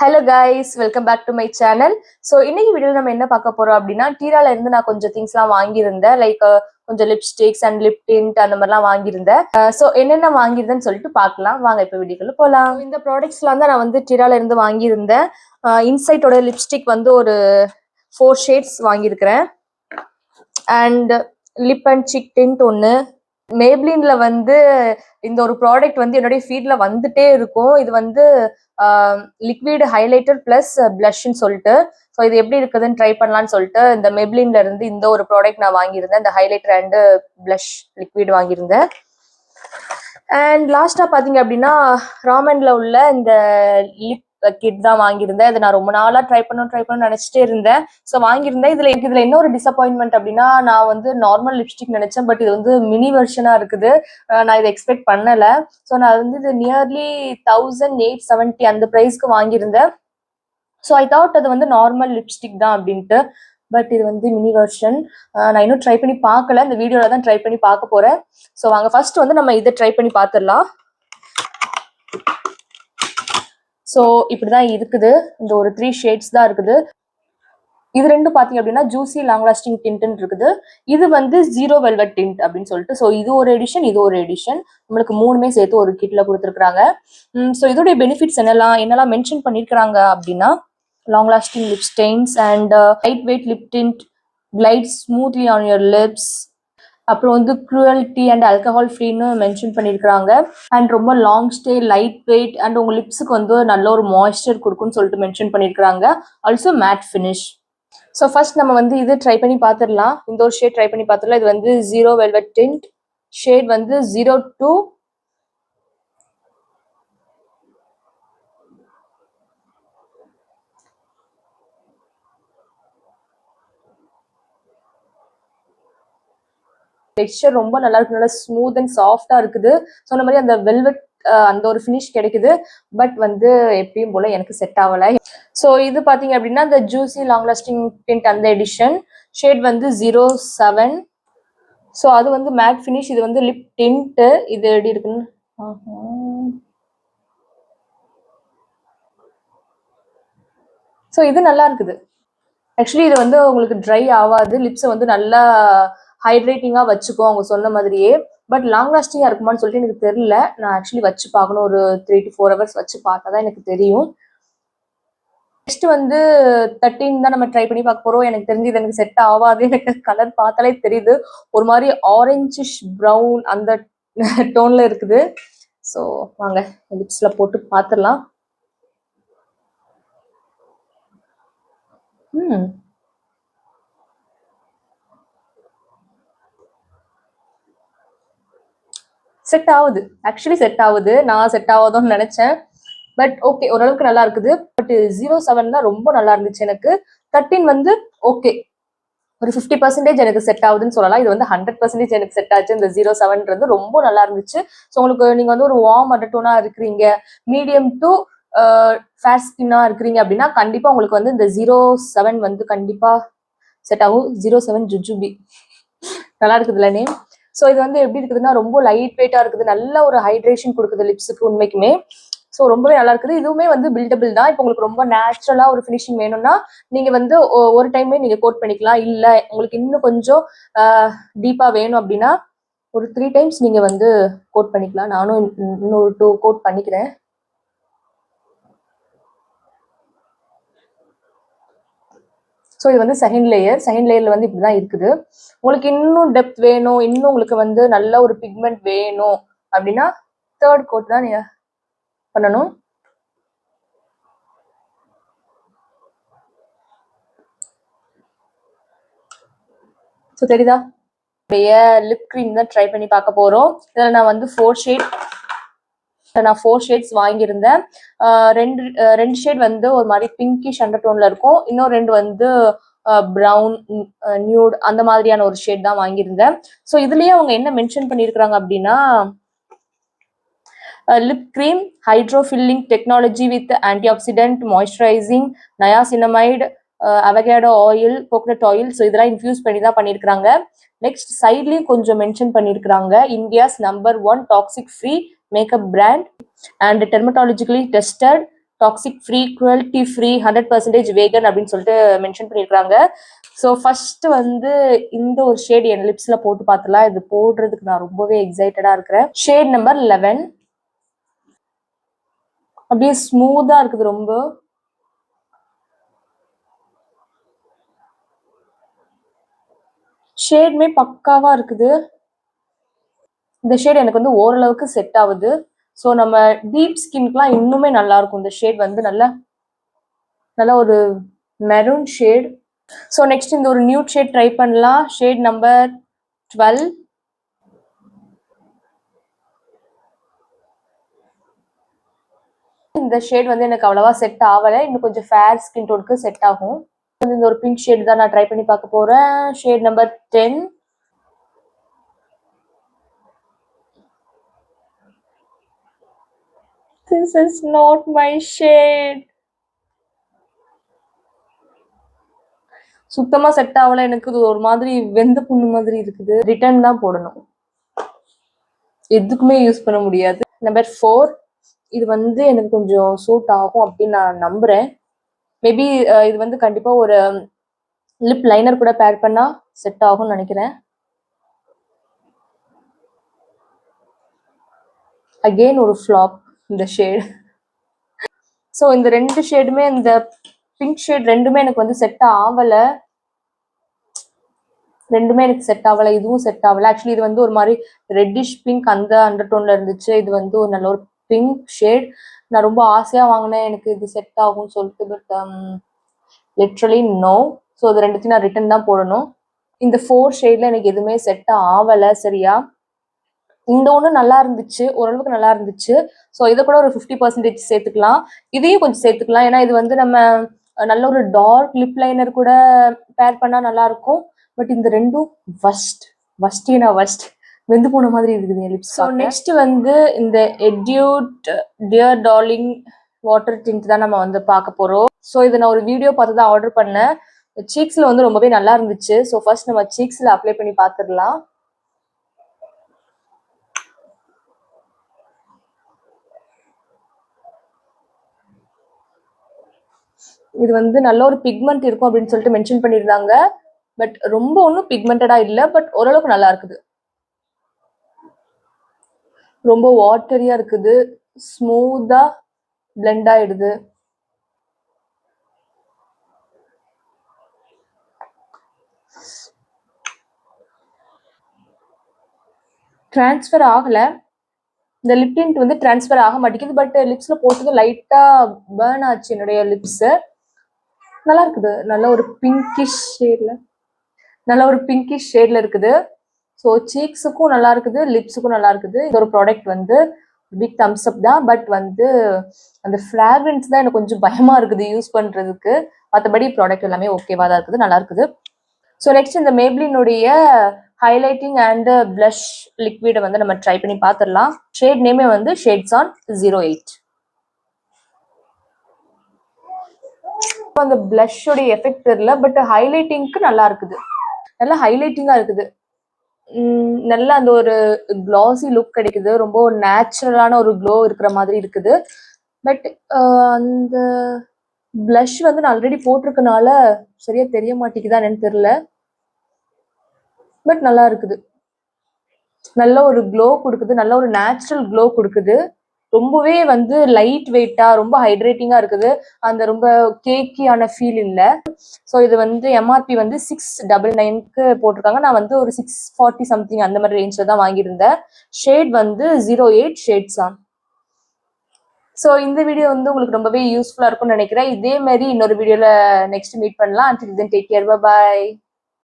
Hello guys, welcome back to my channel. So இன்னைக்கு வீடியோவில் நம்ம என்ன பார்க்க போறோம் அப்படின்னா, டீரால இருந்து நான் கொஞ்சம் திங்ஸ்லாம் வாங்கியிருந்தேன். லைக் கொஞ்சம் லிப்ஸ்டிக்ஸ் அண்ட் லிப் டிண்ட் அந்த மாதிரிலாம் வாங்கியிருந்தேன். ஸோ என்னென்ன வாங்கியிருந்தேன்னு சொல்லிட்டு பார்க்கலாம். வாங்க இப்போ வீடியோக்குள்ள போகலாம். இந்த ப்ராடக்ட்ஸ்லாம் தான் நான் வந்து டீரால இருந்து வாங்கியிருந்தேன். இன்சைட்டோட லிப்ஸ்டிக் வந்து ஒரு 4 ஷேட்ஸ் வாங்கியிருக்கிறேன். And lip and cheek tint ஒன்று. மேப்ளின்ல வந்து இந்த ஒரு ப்ராடக்ட் வந்து என்னுடைய ஃபீட்ல வந்துட்டே இருக்கும். இது வந்து லிக்விட் ஹைலைட்டர் பிளஸ் பிளஷ்ன்னு சொல்லிட்டு, ஸோ இது எப்படி இருக்குதுன்னு ட்ரை பண்ணலான்னு சொல்லிட்டு இந்த மெப்ளின்ல இருந்து இந்த ஒரு ப்ராடக்ட் நான் வாங்கியிருந்தேன். இந்த ஹைலைட்டர் அண்ட் பிளஷ் லிக்விட் வாங்கியிருந்தேன். அண்ட் லாஸ்டா பாத்தீங்க அப்படின்னா, ராமன்ல உள்ள இந்த லிப் கிட் தான் வாங்கியிருந்தேன். இதை நான் ரொம்ப நாளா ட்ரை பண்ணணும்னு நினைச்சிட்டே இருந்தேன். ஸோ வாங்கியிருந்தேன். இதுல என்ன ஒரு டிசப்பாயின்மெண்ட் அப்படின்னா, நான் வந்து நார்மல் லிப்ஸ்டிக் நினைச்சேன், பட் இது வந்து மினி வெர்ஷனா இருக்குது. நான் இதை எக்ஸ்பெக்ட் பண்ணல. ஸோ நான் வந்து இது நியர்லி 1870 அந்த ப்ரைஸ்க்கு வாங்கியிருந்தேன். ஸோ ஐ தாட் அது வந்து நார்மல் லிப்ஸ்டிக் தான் அப்படின்ட்டு. பட் இது வந்து மினி வெர்ஷன். நான் இன்னும் ட்ரை பண்ணி பார்க்கல. இந்த வீடியோல தான் ட்ரை பண்ணி பார்க்க போறேன். ஸோ வாங்க ஃபர்ஸ்ட் வந்து நம்ம இதை ட்ரை பண்ணி பார்த்துடலாம். ஸோ இப்படிதான் இருக்குது. இந்த ஒரு 3 ஷேட்ஸ் தான் இருக்குது. இது ரெண்டும் பாத்தீங்க அப்படின்னா ஜூசி லாங் லாஸ்டிங் டிண்ட் இருக்குது. இது வந்து ஜீரோ வெல்வெட் டிண்ட் அப்படின்னு சொல்லிட்டு, ஸோ இது ஒரு எடிஷன், இது ஒரு எடிஷன். நம்மளுக்கு 3மே சேர்த்து ஒரு கிட்ல கொடுத்துருக்காங்க. ஸோ இதோடைய பெனிஃபிட்ஸ் என்னெல்லாம் மென்ஷன் பண்ணிருக்காங்க அப்படின்னா, long lasting lip stains and light weight lip tint, glides smoothly on your lips. அப்புறம் வந்து க்ரூயல்டி அண்ட் ஆல்கஹால் ஃப்ரீன்னு மென்ஷன் பண்ணியிருக்கிறாங்க. அண்ட் ரொம்ப long stay, light weight and உங்க லிப்ஸுக்கு வந்து நல்ல ஒரு மாய்ஸ்சர் கொடுக்கும்னு சொல்லிட்டு மென்ஷன் பண்ணியிருக்கிறாங்க. Also matte finish. So first நம்ம வந்து இது ட்ரை பண்ணி பார்த்துடலாம். இந்த ஒரு ஷேட் ட்ரை பண்ணி பார்த்துடலாம். இது வந்து ஜீரோ வெல்வெட் டிண்ட், ஷேட் வந்து 02. டெக்ஸ்சர் ரொம்ப நல்லா இருக்கு. நல்லா ஸ்மூத் அண்ட் சாஃப்டா இருக்குது. சொன்ன மாதிரி அந்த வெல்வெட் அந்த ஒரு ஃபினிஷ் கிடைக்குது. பட் வந்து எப்பயும் போல எனக்கு செட் ஆகலை. ஸோ இது பாத்தீங்க அப்படின்னா இந்த ஜூசி லாங் லாஸ்டிங் டிண்ட் அந்த எடிஷன், ஷேட் வந்து 07. ஸோ அது வந்து மேட் ஃபினிஷ். இது வந்து லிப் டிண்ட். இது எப்படி இருக்குன்னு ஸோ இது நல்லா இருக்குது. ஆக்சுவலி இது வந்து உங்களுக்கு ட்ரை ஆகாது. லிப்ஸை வந்து நல்லா ஹைட்ரேட்டிங்காக வச்சுக்கோ அவங்க சொன்ன மாதிரியே. பட் லாங் லாஸ்டிங்காக இருக்குமான்னு சொல்லிட்டு எனக்கு தெரியல. நான் ஆக்சுவலி வச்சு பார்க்கணும். ஒரு 3 to 4 hours வச்சு பார்த்தா தான் எனக்கு தெரியும். நெக்ஸ்ட் வந்து 13 தான் நம்ம ட்ரை பண்ணி பார்க்க போறோம். எனக்கு தெரிஞ்சு இது எனக்கு செட் ஆகாது. எனக்கு கலர் பார்த்தாலே தெரியுது. ஒரு மாதிரி ஆரஞ்சிஷ் ப்ரௌன் அந்த டோன்ல இருக்குது. ஸோ வாங்க லிப்ஸ்ல போட்டு பார்த்துடலாம். செட் ஆகுது. ஆக்சுவலி செட் ஆகுது. நான் செட் ஆகாதோன்னு நினைச்சேன். பட் ஓகே, ஓரளவுக்கு நல்லா இருக்குது. பட் 07 தான் ரொம்ப நல்லா இருந்துச்சு எனக்கு. 13 வந்து ஓகே, ஒரு 50% எனக்கு செட் ஆகுதுன்னு சொல்லலாம். இது வந்து 100% எனக்கு செட் ஆச்சு. இந்த 07ன்றது ரொம்ப நல்லா இருந்துச்சு. ஸோ உங்களுக்கு நீங்க வந்து ஒரு வார்ம் அண்டர்டோனா இருக்கிறீங்க, மீடியம் டு ஃபேர் ஸ்கின்னா இருக்கிறீங்க அப்படின்னா கண்டிப்பா உங்களுக்கு வந்து இந்த 07 வந்து கண்டிப்பா செட் ஆகும். 07 ஜுஜுபி நல்லா இருக்குதுல்ல நேம். ஸோ இது வந்து எப்படி இருக்குதுன்னா ரொம்ப லைட் வெயிட்டா இருக்குது. நல்ல ஒரு ஹைட்ரேஷன் கொடுக்குது லிப்ஸுக்கு உண்மைக்குமே. ஸோ ரொம்பவே நல்லா இருக்குது. இதுவுமே வந்து பில்டபிள் தான். இப்போ உங்களுக்கு ரொம்ப நேச்சுரலா ஒரு ஃபினிஷிங் வேணும்னா நீங்க வந்து ஒரு டைமே நீங்க கோட் பண்ணிக்கலாம். இல்ல உங்களுக்கு இன்னும் கொஞ்சம் டீப்பா வேணும் அப்படின்னா ஒரு 3 times நீங்க வந்து கோட் பண்ணிக்கலாம். நானும் இன்னொரு 2 கோட் பண்ணிக்கிறேன். ஸோ இது வந்து செகண்ட் லேயர். செகண்ட் லேயர்ல வந்து இப்படிதான் இருக்குது. உங்களுக்கு இன்னும் டெப்த் வேணும், இன்னும் உங்களுக்கு வந்து நல்ல ஒரு பிக்மெண்ட் வேணும் அப்படின்னா 3rd கோட் தான் நீங்க பண்ணணும். ஸோ தெரியுதா? லிப் கிரீம் தான் ட்ரை பண்ணி பார்க்க போறோம். இதில் நான் வந்து 4 ஷேட்ஸ் வாங்கியிருந்தேன். ரெண்டு ஷேட் வந்து ஒரு மாதிரி பிங்கிஷ் அண்டர் டோன்ல இருக்கும். இன்னும் 2 வந்து ப்ரௌன் நியூட் அந்த மாதிரியான ஒரு ஷேட் தான் வாங்கியிருந்தேன். ஸோ இதுலயே அவங்க என்ன மென்ஷன் பண்ணியிருக்கிறாங்க அப்படின்னா, lip cream hydro filling technology with antioxidant moisturising niacinamide avocado oil, coconut oil. So இதெல்லாம் இன்ஃபியூஸ் பண்ணி தான் பண்ணியிருக்கிறாங்க. நெக்ஸ்ட் சைட்லயும் கொஞ்சம் மென்ஷன் பண்ணியிருக்கிறாங்க, India's number 1 toxic free makeup brand and dermatologically tested toxic free, cruelty free, 100% vegan அப்படின்னு சொல்லிட்டு மென்ஷன் பண்ணியிருக்காங்க. ஸோ ஃபர்ஸ்ட் வந்து இந்த ஒரு ஷேட் என் லிப்ஸ்ல போட்டு பார்த்துலாம். இது போடுறதுக்கு நான் ரொம்பவே எக்ஸைட்டடா இருக்கிறேன். Shade number 11. அப்படியே ஸ்மூத்தா இருக்குது ரொம்ப. ஷேட்மே பக்காவா இருக்குது. இந்த ஷேட் எனக்கு வந்து ஓரளவுக்கு செட் ஆகுது. ஸோ நம்ம டீப் ஸ்கின்க்குலாம் இன்னுமே நல்லா இருக்கும். இந்த ஷேட் வந்து நல்ல ஒரு மெரூன் ஷேட். ஸோ நெக்ஸ்ட் இந்த ஒரு நியூட் ஷேட் ட்ரை பண்ணலாம். Shade number 12. இந்த ஷேட் வந்து எனக்கு அவ்வளவா செட் ஆகலை. இன்னும் கொஞ்சம் ஃபேர் ஸ்கின் டோனுக்கு செட் ஆகும். இந்த ஒரு பிங்க் ஷேட் தான் நான் ட்ரை பண்ணி பார்க்க போறேன். Shade number 10. This is not my shade. சுத்தமா செட் ஆகல. எனக்கு இது ஒரு மாதிரி வெந்த புண்ணு மாதிரி இருக்குது. ரிட்டர்ன் தான் போடணும். எதுக்குமே யூஸ் பண்ண முடியாது. நம்பர் 4. இது வந்து எனக்கு கொஞ்சம் சூட் ஆகும் அப்படின்னு நான் நம்புறேன். மேபி இது வந்து கண்டிப்பா ஒரு லிப் லைனர் கூட பேர் பண்ணா செட் ஆகும்னு நினைக்கிறேன். அகெயின் ஒரு ஃப்ளாப் இந்த ஷேட். ஸோ இந்த 2 ஷேடுமே, இந்த பிங்க் ஷேட் ரெண்டுமே எனக்கு வந்து செட் ஆகலை. இதுவும் செட் ஆகலை. ஆக்சுவலி இது வந்து ஒரு மாதிரி ரெட்டிஷ் பிங்க் அந்த அண்டர் டோன்ல இருந்துச்சு. இது வந்து ஒரு நல்ல ஒரு பிங்க் ஷேட். நான் ரொம்ப ஆசையா வாங்கினேன் எனக்கு இது செட் ஆகும்னு சொல்லிட்டு. But literally no. ஸோ இது ரெண்டுத்தையும் நான் ரிட்டர்ன் தான் போடணும். இந்த 4 ஷேட்ல எனக்கு எதுவுமே செட் ஆகலை. சரியா, இந்த ஒன்று நல்லா இருந்துச்சு, ஓரளவுக்கு நல்லா இருந்துச்சு. ஸோ இதை கூட ஒரு 50% சேர்த்துக்கலாம். இதையும் கொஞ்சம் சேர்த்துக்கலாம். ஏன்னா இது வந்து நம்ம நல்ல ஒரு டார்க் லிப் லைனர் கூட பேர் பண்ணா நல்லா இருக்கும். பட் இந்த ரெண்டும் வஸ்ட் வெந்து போன மாதிரி இருக்குது என் லிப்ஸ். ஸோ நெக்ஸ்ட் வந்து இந்த எட்யூட் டியர் டார்லிங் வாட்டர் டிண்ட் தான் நம்ம வந்து பார்க்க போறோம். ஸோ இதை நான் ஒரு வீடியோ பார்த்து தான் ஆர்டர் பண்ணேன். சீக்ஸ்ல வந்து ரொம்பவே நல்லா இருந்துச்சு. ஸோ ஃபர்ஸ்ட் நம்ம சீக்ஸ்ல அப்ளை பண்ணி பார்த்துடலாம். இது வந்து நல்ல ஒரு பிக்மெண்ட் இருக்கும் அப்படின்னு சொல்லிட்டு மென்ஷன் பண்ணியிருந்தாங்க. பட் ரொம்ப ஒன்றும் பிக்மெண்டடா இல்லை. பட் ஓரளவுக்கு நல்லா இருக்குது. ரொம்ப வாட்டரியா இருக்குது. ஸ்மூத்தா பிளெண்ட் ஆயிடுது. டிரான்ஸ்ஃபர் ஆகல. இந்த லிப் டிண்ட் வந்து டிரான்ஸ்ஃபர் ஆக மாட்டேங்குது. பட் லிப்ஸ்ல போட்டது லைட்டா பேர்ன் ஆச்சு என்னுடைய லிப்ஸ். நல்லா இருக்குது. நல்ல ஒரு பிங்கிஷ் ஷேட்ல இருக்குது. ஸோ சீக்ஸுக்கும் நல்லா இருக்குது, லிப்ஸுக்கும் நல்லா இருக்குது. இந்த ஒரு ப்ராடக்ட் வந்து பிக் தம்ஸ் அப் தான். பட் வந்து அந்த ஃப்ராக்ரன்ஸ் தான் எனக்கு கொஞ்சம் பயமா இருக்குது யூஸ் பண்றதுக்கு. மற்றபடி ப்ராடக்ட் எல்லாமே ஓகேவா தான் இருக்குது, நல்லா இருக்குது. ஸோ நெக்ஸ்ட் இந்த மேப்ளினுடைய ஹைலைட்டிங் அண்ட் பிளஷ் லிக்விடை வந்து நம்ம ட்ரை பண்ணி பார்த்துடலாம். ஷேட் நேமே வந்து ஷேட்ஸ் ஆன் 08. அந்த பிளஷோடைய எஃபெக்ட் தெரியல. பட் ஹைலைட்டிங்க்கு நல்லா இருக்குது. நல்லா ஹைலைட்டிங்கா இருக்குது. நல்லா அந்த ஒரு கிளாசி லுக் கிடைக்குது. ரொம்ப நேச்சுரலான ஒரு க்ளோ இருக்கிற மாதிரி இருக்குது. பட் அந்த பிளஷ் வந்து நான் ஆல்ரெடி போட்டிருக்கனால சரியா தெரிய மாட்டேங்குதா என்னன்னு தெரியல. பட் நல்லா இருக்குது. நல்ல ஒரு க்ளோ கொடுக்குது. நல்ல ஒரு நேச்சுரல் க்ளோ கொடுக்குது. ரொம்பவே வந்து லைட் வெயிட்டா, ரொம்ப ஹைட்ரேட்டிங்கா இருக்குது. அந்த ரொம்ப கேக்கியான ஃபீல் இல்லை. ஸோ இது வந்து எம்ஆர்பி வந்து 699க்கு போட்டிருக்காங்க. நான் வந்து ஒரு 640 சம்திங் அந்த மாதிரி ரேஞ்சில் தான் வாங்கியிருந்தேன். ஷேட் வந்து 08 ஷேட்ஸ் ஆன். ஸோ இந்த வீடியோ வந்து உங்களுக்கு ரொம்பவே யூஸ்ஃபுல்லா இருக்கும்னு நினைக்கிறேன். இதே மாதிரி இன்னொரு வீடியோல நெக்ஸ்ட் மீட் பண்ணலாம். until then take care, bye bye.